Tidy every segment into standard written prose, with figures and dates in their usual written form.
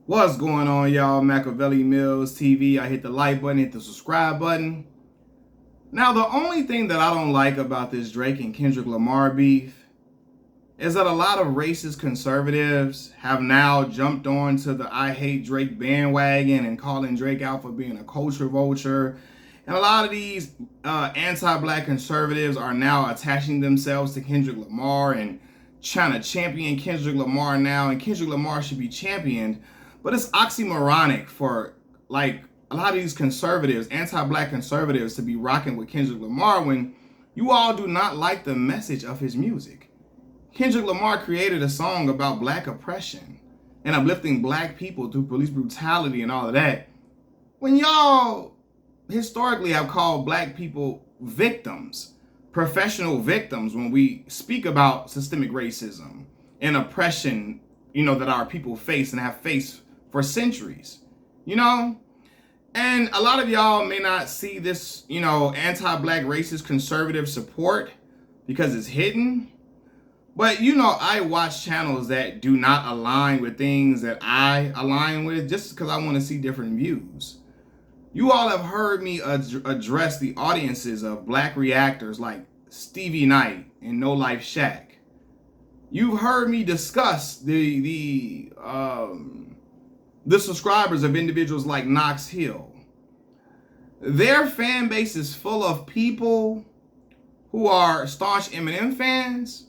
What's going on, y'all? Machiavelli Mills TV. I hit the like button, hit the subscribe button. Now, the only thing that I don't like about this Drake and Kendrick Lamar beef is that a lot of racist conservatives have now jumped on to the I hate Drake bandwagon and calling Drake out for being a culture vulture. And a lot of these anti-black conservatives are now attaching themselves to Kendrick Lamar and trying to champion Kendrick Lamar now, and Kendrick Lamar should be championed. But it's oxymoronic for like a lot of these conservatives, anti-black conservatives, to be rocking with Kendrick Lamar when you all do not like the message of his music. Kendrick Lamar created a song about black oppression and uplifting black people through police brutality and all of that. When y'all historically have called black people victims, professional victims, when we speak about systemic racism and oppression, that our people face and have faced for centuries, and a lot of y'all may not see this, anti-black racist conservative support because it's hidden. But, I watch channels that do not align with things that I align with just because I want to see different views. You all have heard me address the audiences of black reactors like Stevie Knight and No Life Shaq. You've heard me discuss the subscribers of individuals like Knox Hill. Their fan base is full of people who are staunch Eminem fans,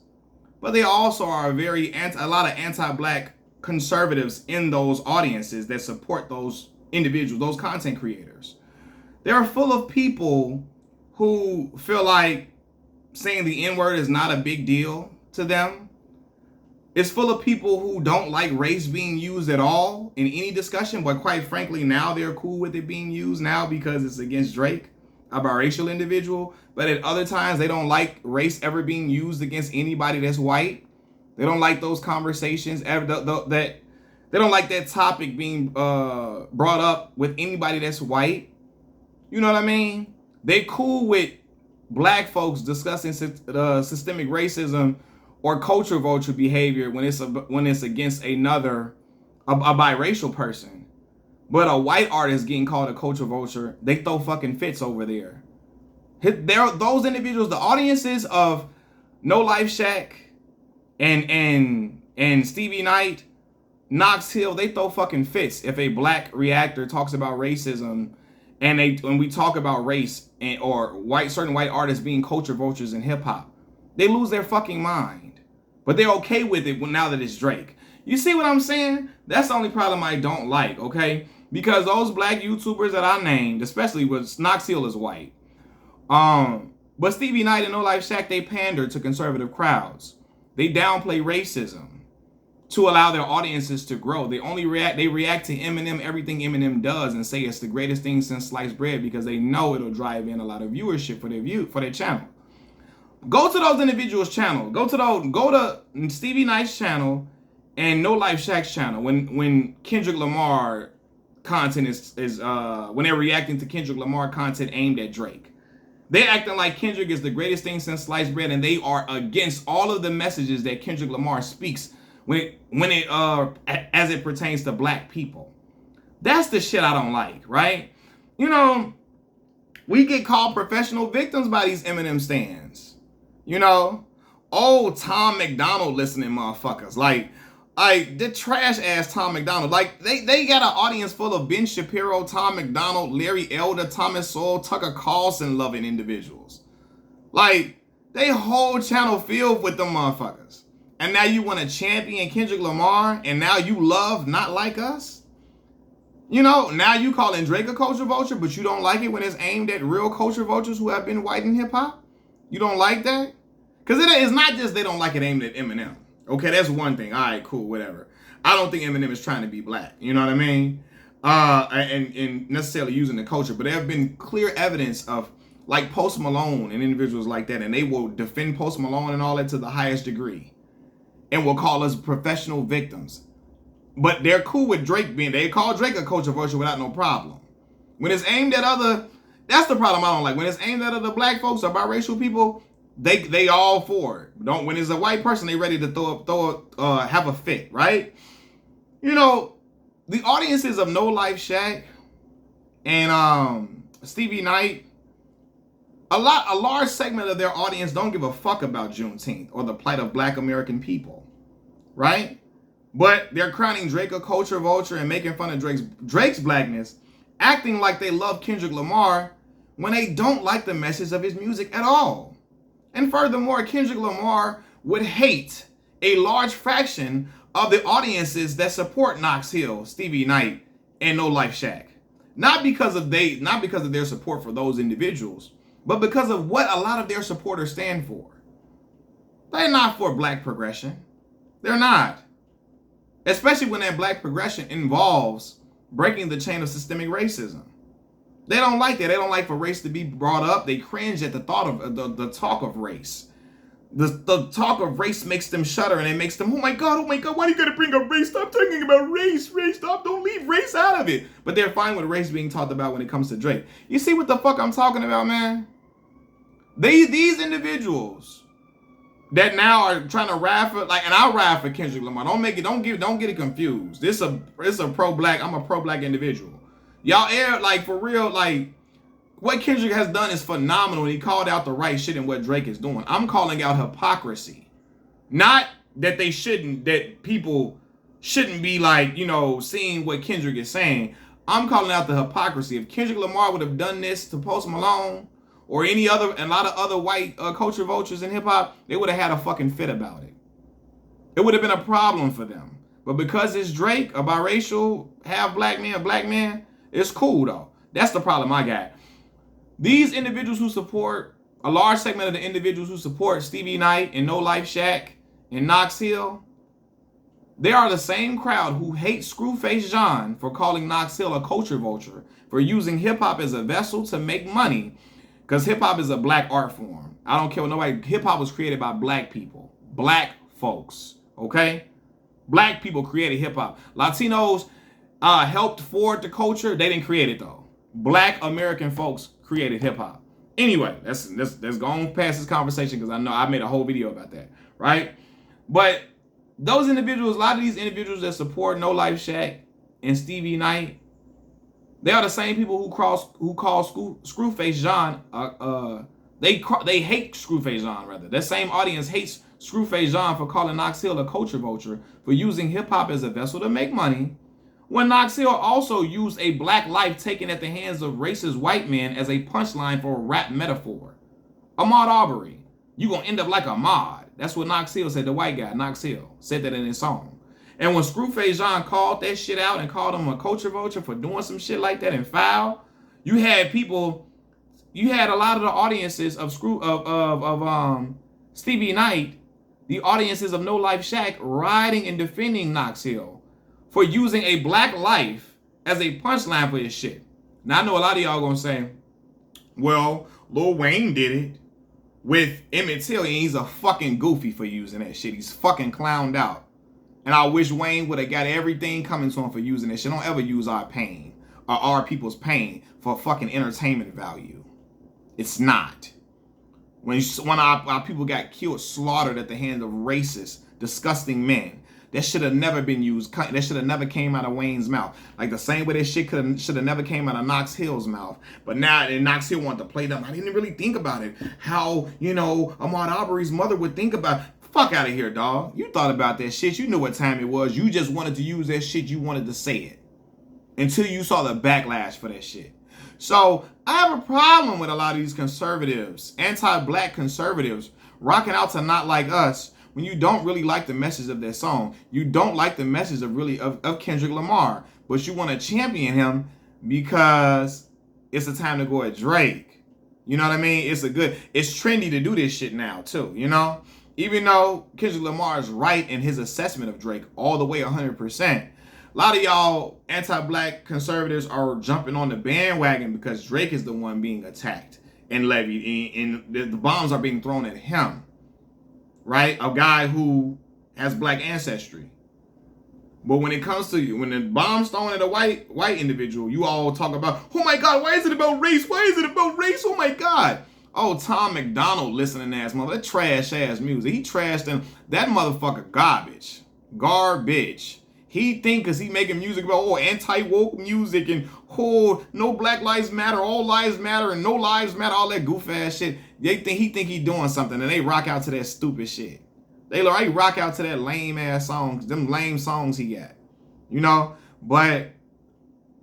but they also are a lot of anti-black conservatives in those audiences that support those individuals, those content creators. They're full of people who feel like saying the N-word is not a big deal to them. It's full of people who don't like race being used at all in any discussion, but quite frankly, now they're cool with it being used now because it's against Drake, a biracial individual. But at other times, they don't like race ever being used against anybody that's white. They don't like those conversations ever. They don't like that topic being brought up with anybody that's white. You know what I mean? They cool with black folks discussing systemic racism or culture vulture behavior when it's against a biracial person. But a white artist getting called a culture vulture, they throw fucking fits over there. Those individuals, the audiences of No Life Shaq and Stevie Knight, Knox Hill, they throw fucking fits if a black reactor talks about racism and when we talk about race or certain white artists being culture vultures in hip hop. They lose their fucking mind. But they're okay with it now that it's Drake. You see what I'm saying? That's the only problem I don't like, okay? Because those black YouTubers that I named, especially with Knox Hill is white. But Stevie Knight and No Life Shaq, they pander to conservative crowds. They downplay racism to allow their audiences to grow. They react to Eminem, everything Eminem does, and say it's the greatest thing since sliced bread because they know it'll drive in a lot of viewership for their channel. Go to those individuals' channel. Go to Stevie Knight's channel and No Life Shaq's channel when Kendrick Lamar content is when they're reacting to Kendrick Lamar content aimed at Drake. They're acting like Kendrick is the greatest thing since sliced bread, and they are against all of the messages that Kendrick Lamar speaks as it pertains to black people. That's the shit I don't like, right? We get called professional victims by these Eminem stans. Tom McDonald listening motherfuckers. Like the trash ass Tom McDonald. Like they got an audience full of Ben Shapiro, Tom McDonald, Larry Elder, Thomas Sowell, Tucker Carlson loving individuals. Like they whole channel filled with them motherfuckers. And now you want to champion Kendrick Lamar, and now you love not like us? Now you calling Drake a culture vulture, but you don't like it when it's aimed at real culture vultures who have been white in hip hop? You don't like that? Because it's not just they don't like it aimed at Eminem. Okay, that's one thing. All right, cool, whatever. I don't think Eminem is trying to be black. You know what I mean? And necessarily using the culture. But there have been clear evidence of like Post Malone and individuals like that. And they will defend Post Malone and all that to the highest degree. And will call us professional victims. But they're cool with Drake they call Drake a culture vulture without no problem. When it's aimed at that's the problem I don't like. When it's aimed at other black folks or biracial people, they all for it. When it's a white person, they ready to have a fit, right? the audiences of No Life Shaq and Stevie Knight, a large segment of their audience don't give a fuck about Juneteenth or the plight of Black American people, right? But they're crowning Drake a culture vulture and making fun of Drake's blackness, acting like they love Kendrick Lamar when they don't like the message of his music at all. And furthermore, Kendrick Lamar would hate a large fraction of the audiences that support Knox Hill, Stevie Knight, and No Life Shaq. Not because of their support for those individuals, but because of what a lot of their supporters stand for. They're not for black progression. They're not. Especially when that black progression involves breaking the chain of systemic racism. They don't like that. They don't like for race to be brought up. They cringe at the thought of the talk of race. The talk of race makes them shudder, and it makes them, oh my God, why do you gotta bring up race? Stop talking about race, stop, don't leave race out of it. But they're fine with race being talked about when it comes to Drake. You see what the fuck I'm talking about, man? These individuals that now are trying to rap for, like, and I'll rap for Kendrick Lamar. Don't get it confused. It's a pro-black, I'm a pro-black individual. Y'all air, like, for real, like, what Kendrick has done is phenomenal. He called out the right shit in what Drake is doing. I'm calling out hypocrisy. Not that that people shouldn't be, like, seeing what Kendrick is saying. I'm calling out the hypocrisy. If Kendrick Lamar would have done this to Post Malone or a lot of other white culture vultures in hip hop, they would have had a fucking fit about it. It would have been a problem for them. But because it's Drake, a biracial, half black man, it's cool though. That's the problem I got. These individuals who support, a large segment of the individuals who support Stevie Knight and No Life Shaq and Knox Hill, they are the same crowd who hates Screwface John for calling Knox Hill a culture vulture, for using hip hop as a vessel to make money, because hip hop is a black art form. I don't care what nobody, hip hop was created by black people, black folks, okay? Black people created hip hop. Latinos helped forward the culture. They didn't create it though. Black American folks created hip hop. Anyway, let's go on past this conversation because I know I made a whole video about that, right? But those individuals, a lot of these individuals that support No Life Shaq and Stevie Knight, they are the same people who call Screwface John. They hate Screwface John rather. That same audience hates Screwface John for calling Knox Hill a culture vulture, for using hip hop as a vessel to make money, when Knox Hill also used a black life taken at the hands of racist white men as a punchline for a rap metaphor. Ahmaud Arbery, you gonna end up like Ahmaud. That's what Knox Hill said, the white guy, Knox Hill, said that in his song. And when Screwface John called that shit out and called him a culture vulture for doing some shit like that and foul, you had a lot of the audiences of Stevie Knight, the audiences of No Life Shaq riding and defending Knox Hill for using a black life as a punchline for his shit. Now I know a lot of y'all gonna say, well, Lil Wayne did it with Emmett Till, and he's a fucking goofy for using that shit. He's fucking clowned out. And I wish Wayne would have got everything coming to him for using that shit. Don't ever use our pain or our people's pain for fucking entertainment value. It's not. When our people got killed, slaughtered at the hands of racist, disgusting men, that should have never been used. That should have never came out of Wayne's mouth. Like the same way that shit should have never came out of Knox Hill's mouth. But now Knox Hill wanted to play them. I didn't really think about it. How, Ahmaud Arbery's mother would think about it. Fuck out of here, dog. You thought about that shit. You knew what time it was. You just wanted to use that shit. You wanted to say it. Until you saw the backlash for that shit. So I have a problem with a lot of these conservatives, anti-black conservatives, rocking out to Not Like Us when you don't really like the message of that song. You don't like the message of Kendrick Lamar, but you want to champion him because it's a time to go at Drake. You know what I mean? It's trendy to do this shit now too, Even though Kendrick Lamar is right in his assessment of Drake all the way 100%. A lot of y'all anti-black conservatives are jumping on the bandwagon because Drake is the one being attacked and levied, and the bombs are being thrown at him. Right? A guy who has black ancestry. But when it comes to when the bomb's thrown at a white individual, you all talk about, oh my God, why is it about race? Why is it about race? Oh my God. Oh, Tom McDonald listening ass mother, that trash ass music. He trashed him. That motherfucker garbage. He think because he making music about anti-woke music and no Black Lives Matter, all lives matter, and no lives matter, all that goof ass shit. He think he doing something, and they rock out to that stupid shit. They rock out to that lame ass songs, them lame songs he got, you know. But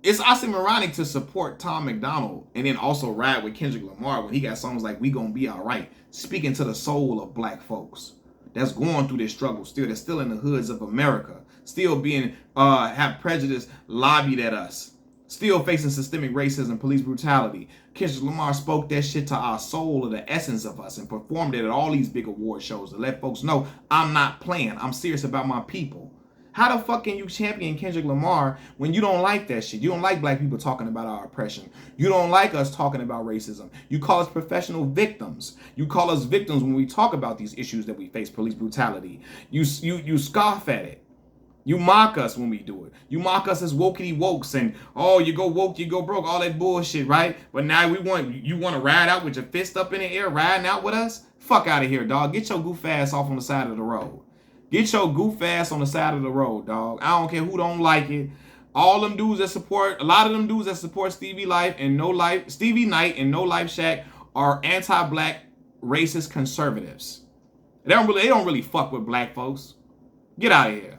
it's oxymoronic to support Tom McDonald and then also ride with Kendrick Lamar when he got songs like "We Gonna Be Alright," speaking to the soul of black folks that's going through this struggle still, that's still in the hoods of America, still being have prejudice lobbied at us, still facing systemic racism, police brutality. Kendrick Lamar spoke that shit to our soul, or the essence of us, and performed it at all these big award shows to let folks know I'm not playing. I'm serious about my people. How the fuck can you champion Kendrick Lamar when you don't like that shit? You don't like black people talking about our oppression. You don't like us talking about racism. You call us professional victims. You call us victims when we talk about these issues that we face, police brutality. You scoff at it. You mock us when we do it. You mock us as wokey wokes and, oh, you go woke, you go broke, all that bullshit, right? But now you want to ride out with your fist up in the air, riding out with us? Fuck out of here, dog. Get your goof ass off on the side of the road. Get your goof ass on the side of the road, dog. I don't care who don't like it. All them dudes that support, a lot of them dudes that support Stevie Knight and No Life Shaq are anti-black racist conservatives. They don't really fuck with black folks. Get out of here.